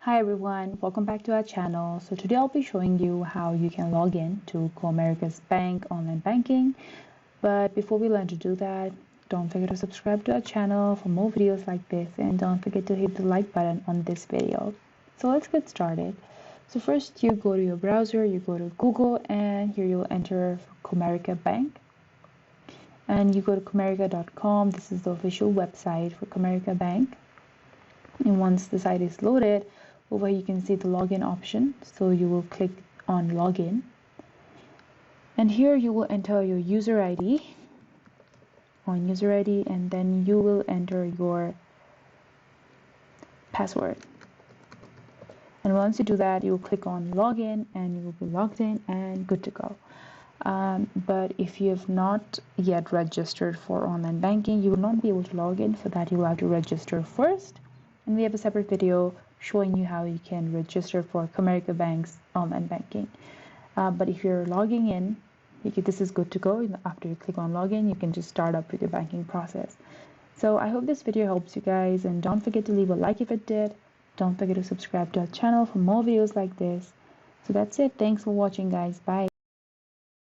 Hi everyone, welcome back to our channel. So today I'll be showing you how you can log in to Comerica's Bank online banking. But before we learn to do that, don't forget to subscribe to our channel for more videos like this, and don't forget to hit the like button on this video. So let's get started. So first you go to your browser, you go to Google, and here you'll enter Comerica Bank. And you go to comerica.com. This is the official website for Comerica Bank. And once the site is loaded, over here you can see the login option. So you will click on login. And here you will enter your user ID on user ID, and then you will enter your password. And once you do that, you will click on login and you will be logged in and good to go. But if you have not yet registered for online banking, you will not be able to log in. For that, you will have to register first. And we have a separate video showing you how you can register for Comerica Bank's online banking. But if you're logging in, this is good to go. After you click on login, you can just start up with your banking process. So I hope this video helps you guys, and don't forget to leave a like if it did. Don't forget to subscribe to our channel for more videos like this. So that's it. Thanks for watching, guys. Bye.